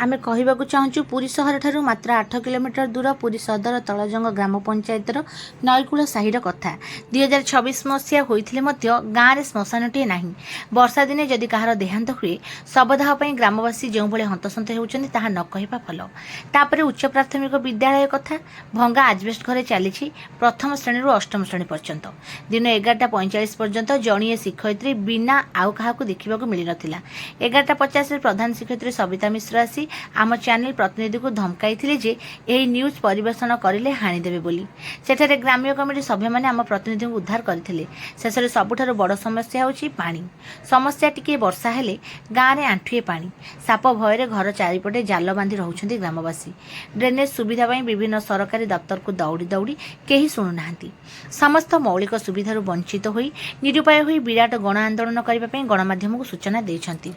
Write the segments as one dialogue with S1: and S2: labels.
S1: आमे कहबाकू चाहूँ पुरी सहर ठारू मात्र 8 किलोमीटर दूर पुरी सदर तलजंग ग्राम पंचायतर नईकूल साहिर कथा 2026 मसीहा होइथिले मध्य गाँव में श्मशानटीए नाही। वर्षा दिने जदि कहार देहांत हुए शवदाह पर ग्रामवासी जो भाई हंतसंत होउछन्ति ताहा न कहबा फल। तापरे उच्च प्राथमिक विद्यालय कथा भंगा आजबेस्ट घरे चली प्रथम श्रेणी अष्टम श्रेणी पर्यंत दिन 11:45 पर्यंत जणिए शिक्षयित्री बिना आउ क्या देखा मिल ना। 11:50 प्रधान शिक्षयित्री सविता मिश्र आसी आम चैनल प्रतिनिधि को धमकाई जे यही न्यूज परिवेषण करें हाणीदेवे बोली। सेठारे ग्राम्य कमिटी सभ्य मैंने आम प्रतिनिधि को उद्धार करते। शेष में सबुठार बड़ समस्या होची पानी समस्या। टिके वर्षा हेले गाँव में आंठुए पानी साप भय घर चारिपटे जाल बांधि रहउछन्ति ग्रामवासी। ड्रेनेज सुविधा पाई विभिन्न सरकारी दफ्तर को दौड़ी दौड़ी केही शुणुना। समस्त मौलिक सुविधार वंचित होई निरुपाय होई विराट गण आंदोलन करने गणमाध्यम को सूचना देछन्ति।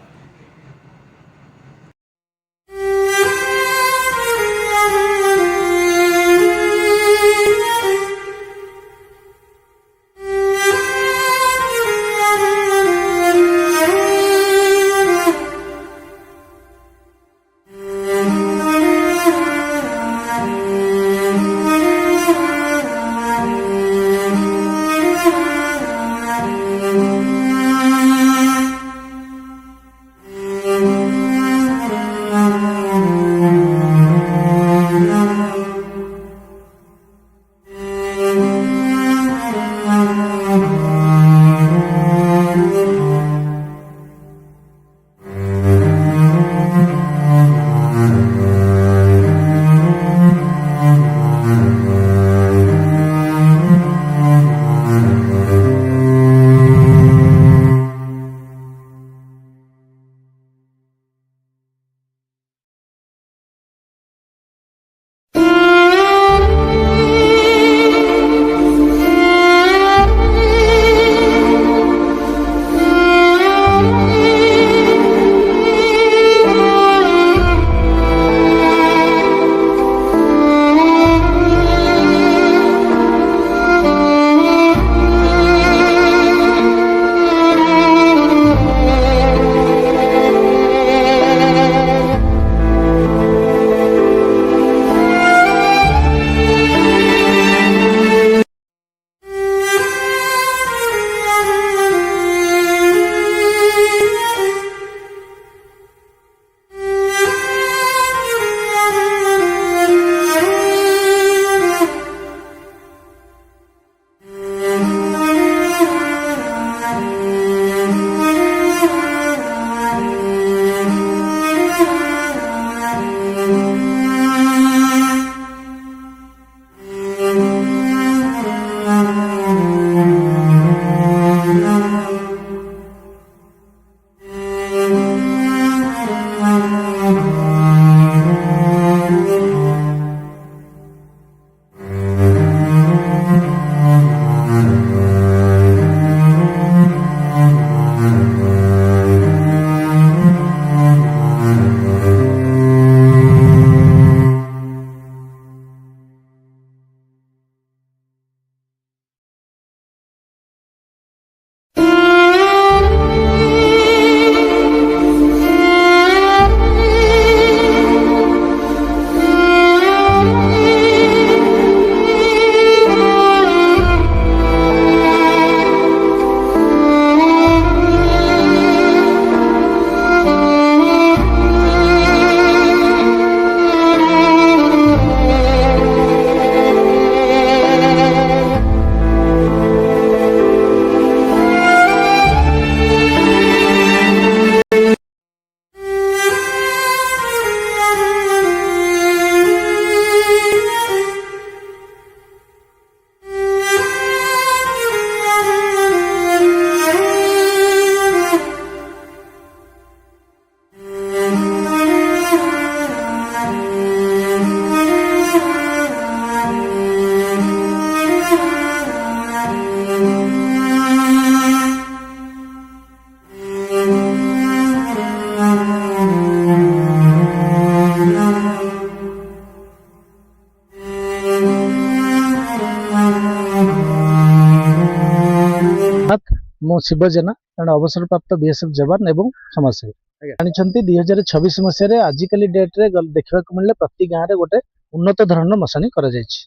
S2: मु शिव जेना जन अवसरप्राप्त बीएसएफ जवान एवं समाजसेवी। ଜାଣିଛନ୍ତି 2026 ମସିହାରେ ଆଜିକାଲି ଡେଟ୍ରେ ଦେଖିବାକୁ ମିଳିଲେ ପ୍ରତି ଗାଁରେ ଗୋଟେ ଉନ୍ନତ ଧରଣର ମଶାଣି କରାଯାଇଛି,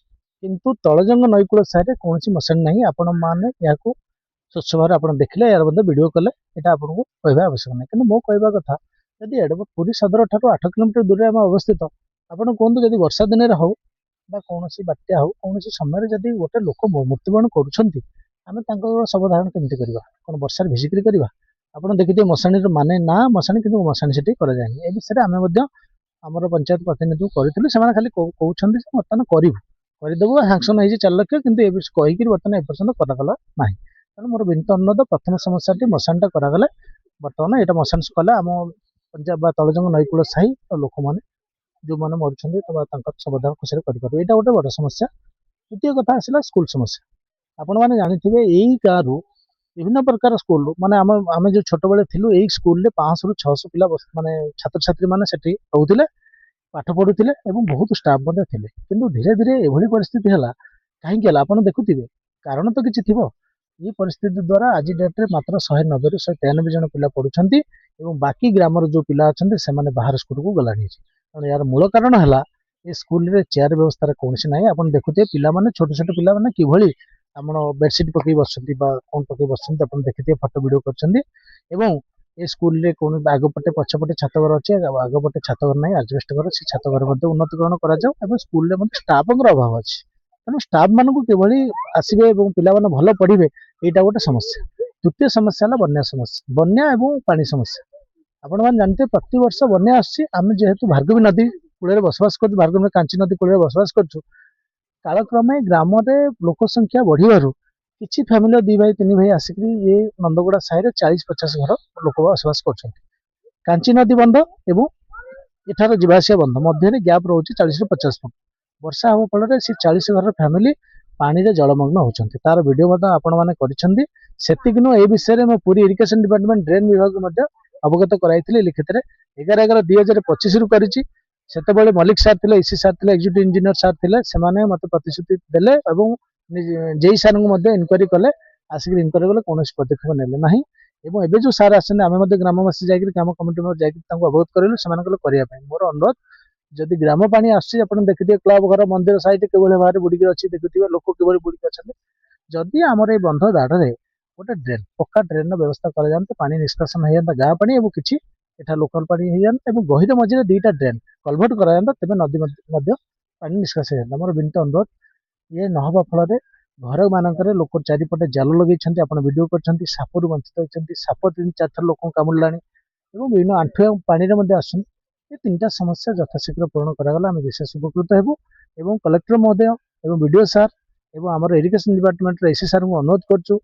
S2: କିନ୍ତୁ ତଳଜଙ୍ଗ ନଈକୂଳ ସାହିରେ କୌଣସି ମଶାଣି ନାହିଁ। ଆପଣ ମାନେ ଏହାକୁ ସ୍ୱଚ୍ଛ ଭାବରେ ଆପଣ ଦେଖିଲେ, ଏହାର ମଧ୍ୟ ଭିଡ଼ିଓ କଲେ, ଏଇଟା ଆପଣଙ୍କୁ କହିବା ଆବଶ୍ୟକ ନାହିଁ। କିନ୍ତୁ ମୋ କହିବା କଥା, ଯଦି ପୁରୀ ସଦର ଠାରୁ 8 କିଲୋମିଟର ଦୂରରେ ଆମେ ଅବସ୍ଥିତ, ଆପଣ କୁହନ୍ତୁ ଯଦି ବର୍ଷା ଦିନରେ ହଉ ବା କୌଣସି ବାତ୍ୟା ହଉ, କୌଣସି ସମୟରେ ଯଦି ଗୋଟେ ଲୋକ ମୃତ୍ୟୁବରଣ କରୁଛନ୍ତି, ଆମେ ତାଙ୍କର ଶବ ଧାରଣ କେମିତି କରିବା? କ'ଣ ବର୍ଷାରେ ଭିଜିକିରି କରିବା? ଆପଣ ଦେଖିଥିବେ ମଶାଣିର ମାନେ ନା ମଶାଣି, କିନ୍ତୁ ମଶାଣି ସେଠି କରାଯାଏନି। ଏ ବିଷୟରେ ଆମେ ମଧ୍ୟ ଆମର ପଞ୍ଚାୟତ ପ୍ରତିନିଧିଙ୍କୁ କରିଥିଲୁ। ସେମାନେ ଖାଲି କହୁଛନ୍ତି ଯେ ବର୍ତ୍ତମାନ କରିଦେବୁ, ସାଙ୍କସନ୍ ହେଇଛି 4 ଲକ୍ଷ, କିନ୍ତୁ ଏ ବିଷୟ କହିକିରି ବର୍ତ୍ତମାନ ଏପର୍ଯ୍ୟନ୍ତ କରାଗଲା ନାହିଁ। ତେଣୁ ମୋର ବିନୀତ ଅନୁରୋଧ, ପ୍ରଥମ ସମସ୍ୟାଟି ମଶାଣିଟା କରାଗଲେ, ବର୍ତ୍ତମାନ ଏଇଟା ମଶାଣି କଲେ ଆମ ପଞ୍ଜାବ ବା ତଳଜଙ୍ଗ ନଈକୂଳ ସାହି ଲୋକମାନେ ଯେଉଁମାନେ ମରୁଛନ୍ତି ତାଙ୍କର ସମାଧାନ ଖୁସିରେ କରିପାରିବେ। ଏଇଟା ଗୋଟେ ବଡ଼ ସମସ୍ୟା। ଦ୍ୱିତୀୟ କଥା ଆସିଲା ସ୍କୁଲ ସମସ୍ୟା। ଆପଣମାନେ ଜାଣିଥିବେ ଏଇ ଗାଁରୁ ବିଭିନ୍ନ ପ୍ରକାର ସ୍କୁଲ, ମାନେ ଆମେ ଯେଉଁ ଛୋଟବେଳେ ଥିଲୁ, ଏଇ ସ୍କୁଲରେ 500ରୁ 600 ପିଲା ମାନେ ଛାତ୍ରଛାତ୍ରୀ ମାନେ ସେଠି ରହୁଥିଲେ, ପାଠ ପଢୁଥିଲେ ଏବଂ ବହୁତ ଷ୍ଟାଫ ମଧ୍ୟ ଥିଲେ। କିନ୍ତୁ ଧୀରେ ଧୀରେ ଏଭଳି ପରିସ୍ଥିତି ହେଲା, କାହିଁକି ହେଲା ଆପଣ ଦେଖୁଥିବେ, କାରଣ ତ କିଛି ଥିବ। এই ପରିସ୍ଥିତି ଦ୍ୱାରା ଆଜି ଡେଟ୍ରେ ମାତ୍ର 190ରୁ 193 ଜଣ ପିଲା ପଢୁଛନ୍ତି ଏବଂ ବାକି ଗ୍ରାମର ଯେଉଁ ପିଲା ଅଛନ୍ତି ସେମାନେ ବାହାର ସ୍କୁଲକୁ ଗଲାଣି। ତେଣୁ ଏହାର ମୂଳ କାରଣ ହେଲା ଏ ସ୍କୁଲରେ ଚେୟାର ବ୍ୟବସ୍ଥାରେ କୌଣସି ନାହିଁ। ଆପଣ ଦେଖୁଥିବେ ପିଲାମାନେ, ଛୋଟ ଛୋଟ ପିଲାମାନେ କିଭଳି ଆମର ବେଡସିଟ୍ ପକେଇ ବସୁଛନ୍ତି ବା କ'ଣ ପକେଇ ବସୁଛନ୍ତି, ଆପଣ ଦେଖିଥିବେ, ଫଟୋ ଭିଡ଼ିଓ କରିଛନ୍ତି। ଏବଂ ଏ ସ୍କୁଲରେ କୌଣସି ଆଗପଟେ ପଛପଟେ ଛାତଘର ଅଛି, ଆଗପଟେ ଛାତଘର ନାହିଁ, ଆଜବେଷ୍ଟ ଘର। ସେ ଛାତଘର ମଧ୍ୟ ଉନ୍ନତିକରଣ କରାଯାଉ ଏବଂ ସ୍କୁଲରେ ମଧ୍ୟ ଷ୍ଟାଫଙ୍କର ଅଭାବ ଅଛି। ତେଣୁ ଷ୍ଟାଫ ମାନଙ୍କୁ କିଭଳି ଆସିବେ ଏବଂ ପିଲାମାନେ ଭଲ ପଢିବେ, ଏଇଟା ଗୋଟେ ସମସ୍ୟା। ଦ୍ୱିତୀୟ ସମସ୍ୟା ହେଲା ବନ୍ୟା ସମସ୍ୟା, ବନ୍ୟା ଏବଂ ପାଣି ସମସ୍ୟା। ଆପଣମାନେ ଜାଣିଥିବେ ପ୍ରତିବର୍ଷ ବନ୍ୟା ଆସୁଛି। ଆମେ ଯେହେତୁ ଭାର୍ଗବୀ ନଦୀ କୂଳରେ ବସବାସ କରୁଛୁ, ଭାର୍ଗବୀ କାଞ୍ଚି ନଦୀ କୂଳରେ ବସବାସ କରୁଛୁ, କାଳକ୍ରମେ ଗ୍ରାମରେ ଲୋକ ସଂଖ୍ୟା ବଢିବାରୁ କିଛି ଫ୍ୟାମିଲି 2 ଭାଇ 3 ଭାଇ ଆସିକି ଏ ନନ୍ଦଗୁଡ଼ା ସାହିରେ 40-50 ଘର ଲୋକ ବସବାସ କରୁଛନ୍ତି। କାଞ୍ଚି ନଦୀ ବନ୍ଧ ଏବଂ ଏଠାର ଯିବା ଆସିବା ବନ୍ଧ ମଧ୍ୟରେ ଗ୍ୟାପ୍ ରହୁଛି 40ରୁ 50 ଫୁଟ। ବର୍ଷା ହେବା ଫଳରେ ସେ 40 ଘରର ଫ୍ୟାମିଲି ପାଣିରେ ଜଳମଗ୍ନ ହେଉଛନ୍ତି। ତାର ଭିଡ଼ିଓ ମଧ୍ୟ ଆପଣମାନେ କରିଛନ୍ତି। ସେତିକି ନୁହଁ, ଏ ବିଷୟରେ ମୁଁ ପୁରୀ ଇରିଗେସନ ଡିପାର୍ଟମେଣ୍ଟ ଡ୍ରେନ୍ ବିଭାଗକୁ ମଧ୍ୟ ଅବଗତ କରାଇଥିଲି ଲିଖିତରେ। 11/11/2025ରୁ କରିଛି। ସେତେବେଳେ ମଲ୍ଲିକ ସାର୍ ଥିଲେ, ଇସି ସାର୍ ଥିଲେ, ଏକ୍ଜିକ୍ୟୁଟିଭ ଇଞ୍ଜିନିୟର ସାର୍ ଥିଲେ। ସେମାନେ ମୋତେ ପ୍ରତିଶ୍ରୁତି ଦେଲେ ଏବଂ ଜେଇ ସାର୍ଙ୍କୁ ମଧ୍ୟ ଇନକ୍ୱାରି କଲେ। ଆସିକି ଇନକ୍ୱାରି କଲେ, କୌଣସି ପଦକ୍ଷେପ ନେଲେ ନାହିଁ। ଏବଂ ଏବେ ଯେଉଁ ସାର୍ ଆସିଛନ୍ତି, ଆମେ ମଧ୍ୟ ଗ୍ରାମବାସୀ ଯାଇକରି ଗ୍ରାମ କମିଟି ଯାଇକି ତାଙ୍କୁ ଅବଗତ କରିଲୁ, ସେମାନେ କହିଲେ କରିବା ପାଇଁ। ମୋର ଅନୁରୋଧ, ଯଦି ଗ୍ରାମ ପାଣି ଆସୁଛି, ଆପଣ ଦେଖିଥିବେ କ୍ଲବ ଘର, ମନ୍ଦିର ସାଇଟ୍ କିଭଳି ଭାବରେ ବୁଡ଼ିକି ଅଛି, ଦେଖୁଥିବେ ଲୋକ କିଭଳି ବୁଡ଼ିକି ଅଛନ୍ତି। ଯଦି ଆମର ଏଇ ବନ୍ଧ ଦାଢ଼ରେ ଗୋଟେ ଡ୍ରେନ୍, ପକ୍କା ଡ୍ରେନ୍ର ବ୍ୟବସ୍ଥା କରାଯାଆନ୍ତା, ପାଣି ନିଷ୍କାସନ ହେଇଯାନ୍ତା ଗାଁ ପାଣି ଏବଂ କିଛି ଏଠା ଲୋକାଲ ପାଣି ହେଇଯାନ୍ତା ଏବଂ ଗହିର ମଝିରେ 2ଟା ଡ୍ରେନ୍ କଲଭର୍ଟ କରାଯାନ୍ତା, ତେବେ ନଦୀ ମଧ୍ୟ ପାଣି ନିଷ୍କାସନ ହେଇଯାନ୍ତା। ମୋର ବିନୀତ ଅନୁରୋଧ, ଇଏ ନହେବା ଫଳରେ ଘର ମାନଙ୍କରେ ଲୋକ ଚାରିପଟେ ଜାଲ ଲଗେଇଛନ୍ତି, ଆପଣ ଭିଡ଼ିଓ କରିଛନ୍ତି, ସାପରୁ ବଞ୍ଚିତ ହୋଇଛନ୍ତି। ସାପ 3-4 ଥର ଲୋକଙ୍କୁ କାମୁଡ଼ିଲାଣି ଏବଂ ବିଭିନ୍ନ ଆଣ୍ଠୁଏ ପାଣିରେ ମଧ୍ୟ ଆସୁଛନ୍ତି। ଏ 3ଟା ସମସ୍ୟା ଯଥାଶୀଘ୍ର ପୂରଣ କରାଗଲେ ଆମେ ବିଶେଷ ଉପକୃତ ହେବୁ। ଏବଂ କଲେକ୍ଟର ମହୋଦୟ ଏବଂ ବିଡ଼ିଓ ସାର୍ ଏବଂ ଆମର ଇରିଗେସନ ଡିପାର୍ଟମେଣ୍ଟର ଏସି ସାର୍ଙ୍କୁ ଅନୁରୋଧ କରୁଛୁ,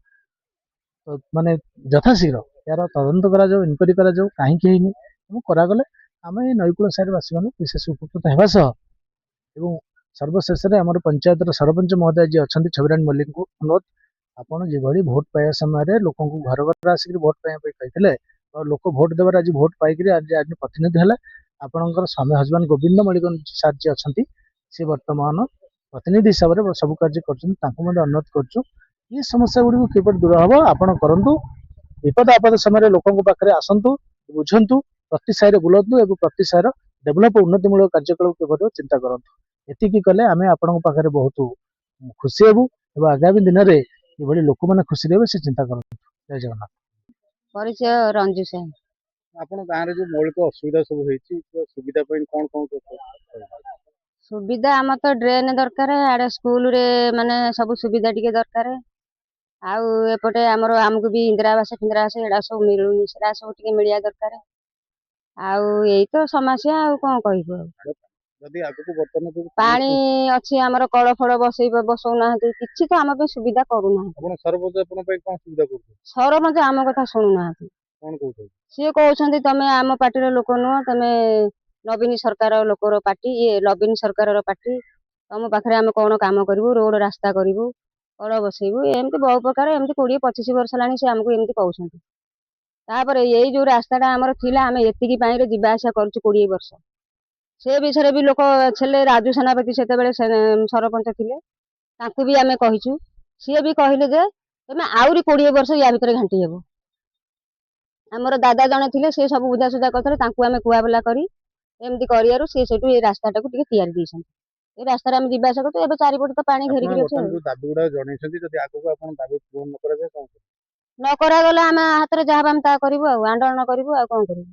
S2: ମାନେ ଯଥାଶୀଘ୍ର ଏହାର ତଦନ୍ତ କରାଯାଉ, ଇନକ୍ୱାରି କରାଯାଉ, କାହିଁକି ହେଇନି ଏବଂ କରାଗଲେ ଆମେ এই ନଈକୂଳ ସାହିର ବାସୀମାନେ ବିଶେଷ ଉପକୃତ ହେବା ସହ ଏବଂ ସର୍ବଶେଷରେ ଆମର ପଞ୍ଚାୟତର ସରପଞ୍ଚ ମହୋଦୟ ଯିଏ ଅଛନ୍ତି ଛବିରାଣୀ ମଲ୍ଲିକଙ୍କୁ ଅନୁରୋଧ, ଆପଣ ଯେଭଳି ଭୋଟ ପାଇବା ସମୟରେ ଲୋକଙ୍କୁ ଘର ଘର ଆସିକି ଭୋଟ ପାଇବା ପାଇଁ କହିଥିଲେ, ଲୋକ ଭୋଟ ଦେବାରେ ଆଜି ଭୋଟ ପାଇକରି ଆଜି ପ୍ରତିନିଧି ହେଲେ। ଆପଣଙ୍କର ସ୍ୱାମୀ ହଜବାଣ୍ଡ ଗୋବିନ୍ଦ ମଲ୍ଲିକ ସାର୍ ଯିଏ ଅଛନ୍ତି, ସେ ବର୍ତ୍ତମାନ ପ୍ରତିନିଧି ହିସାବରେ ସବୁ କାର୍ଯ୍ୟ କରୁଛନ୍ତି। ତାଙ୍କୁ ମଧ୍ୟ ଅନୁରୋଧ କରୁଛୁ, ଏ ସମସ୍ୟା ଗୁଡ଼ିକୁ କିପରି ଦୂର ହେବ ଆପଣ କରନ୍ତୁ। ବିପଦ ଆପଦ ସମୟରେ ଲୋକଙ୍କ ପାଖରେ ଆସନ୍ତୁ, ବୁଝନ୍ତୁ, ପ୍ରତି ସାହିରେ ବୁଲନ୍ତୁ ଏବଂ ପ୍ରତି ସାହିର ଡେଭଲପ ଉନ୍ନତିମୂଳକ କାର୍ଯ୍ୟକଳାପ କିପରି ଚିନ୍ତା କରନ୍ତୁ। ଏତିକି କଲେ ଆମେ ଆପଣଙ୍କ ପାଖରେ ବହୁତ ଖୁସି ହେବୁ ଏବଂ ଆଗାମୀ ଦିନରେ କିଭଳି ଲୋକମାନେ ଖୁସି ରହିବେ ସେ ଚିନ୍ତା କରନ୍ତୁ। ଜୟ ଜଗନ୍ନାଥ।
S3: ପରିଚୟ ରଞ୍ଜୁ ସାହି।
S2: ଆପଣ ଗାଁରେ ଯେଉଁ ମୌଳିକ ଅସୁବିଧା ସବୁ ହେଇଛି, ସୁବିଧା ପାଇଁ କ'ଣ
S3: ସୁବିଧା ଆମର ତ ଡ୍ରେନ୍ ଦରକାର, ଆଡ଼େ ସ୍କୁଲରେ ମାନେ ସବୁ ସୁବିଧା ଟିକେ ଦରକାର। ଆଉ ଏପଟେ ଆମକୁ ବି ଇନ୍ଦିରାବାସ ଫିନ୍ଦିରାବାସ ଏଗୁଡ଼ା ସବୁ ମିଳୁନି, ସେଟା ସବୁ ଟିକେ ମିଳିବା ଦରକାର। ଆଉ ଏଇ ତ ସମସ୍ୟା, ଆଉ କ'ଣ କହିବୁ।
S2: ଯଦି ଆଗକୁ ବର୍ତ୍ତମାନ
S3: ପାଣି ଅଛି, ଆମର କଳ ଫଳ ବସଉନାହାନ୍ତି, କିଛି ତ ଆମ ପାଇଁ ସୁବିଧା କରୁନାହାନ୍ତି।
S2: ଆପଣ ସରପଞ୍ଚ ଆପଣଙ୍କ ପାଇଁ କ'ଣ ସୁବିଧା କରୁଛନ୍ତି?
S3: ସରପଞ୍ଚ ଆମ କଥା ଶୁଣୁନାହାନ୍ତି।
S2: କ'ଣ କହୁଛନ୍ତି?
S3: ସିଏ କହୁଛନ୍ତି ତମେ ଆମ ପାର୍ଟିର ଲୋକ ନୁହଁ, ତମେ ନବୀନ ସରକାର ଲୋକର ପାର୍ଟି, ଇଏ ନବୀନ ସରକାରର ପାର୍ଟି, ତମ ପାଖରେ ଆମେ କ'ଣ କାମ କରିବୁ, ରୋଡ ରାସ୍ତା କରିବୁ, କଳ ବସେଇବୁ, ଏମିତି ବହୁ ପ୍ରକାର, ଏମିତି 20-25 ବର୍ଷ ହେଲାଣି ସେ ଆମକୁ ଏମିତି କହୁଛନ୍ତି। ତାପରେ ଏଇ ଯୋଉ ରାସ୍ତାଟା ଆମର ଥିଲା, ଆମେ ଏତିକି ପାଣିରେ ଯିବା ଆସିବା କରୁଛୁ 20 ବର୍ଷ। ସେ ବିଷୟରେ ବି ଲୋକ ଥିଲେ, ରାଜୁ ସେନାପତି ସେତେବେଳେ ସରପଞ୍ଚ ଥିଲେ, ତାଙ୍କୁ ବି ଆମେ କହିଛୁ। ସିଏ ବି କହିଲେ ଯେ ତମେ ଆହୁରି 20 ବର୍ଷ ୟା ଭିତରେ ଘାଣ୍ଟି ହେବ। ଆମର ଦାଦା ଜଣେ ଥିଲେ, ସେ ସବୁ ବୁଝାସୁଝା କରିଥିଲେ, ତାଙ୍କୁ ଆମେ କୁଆବୁଲା କରି ଏମିତି କରିବାରୁ ସେ ସେଠୁ ଏଇ ରାସ୍ତାଟାକୁ ଟିକେ ତିଆରି ଦେଇଛନ୍ତି। ଏଇ ରାସ୍ତାରେ ଆମେ ଯିବା ଆସିବା କରୁଛୁ। ଏବେ ଚାରିପଟେ ତ ପାଣି
S4: ଆପଣ
S3: ଘେରିକିରି ଅଛି।
S4: ବର୍ତ୍ତମାନ ଯୋଉ ଦାବି ଗୁଡାକ ଜଣେଇଛନ୍ତି, ଯଦି ଆଗକୁ ଆପଣ ଦାବି ପୂରଣ ନ କରାଯାଏ କଣ କରିବେ?
S3: ନ କରାଗଲେ ଆମେ ହାତରେ ଯାହା ହବ ଆମେ ତାହା କରିବୁ, ଆଉ ଆନ୍ଦୋଳନ କରିବୁ, ଆଉ କଣ କରିବୁ।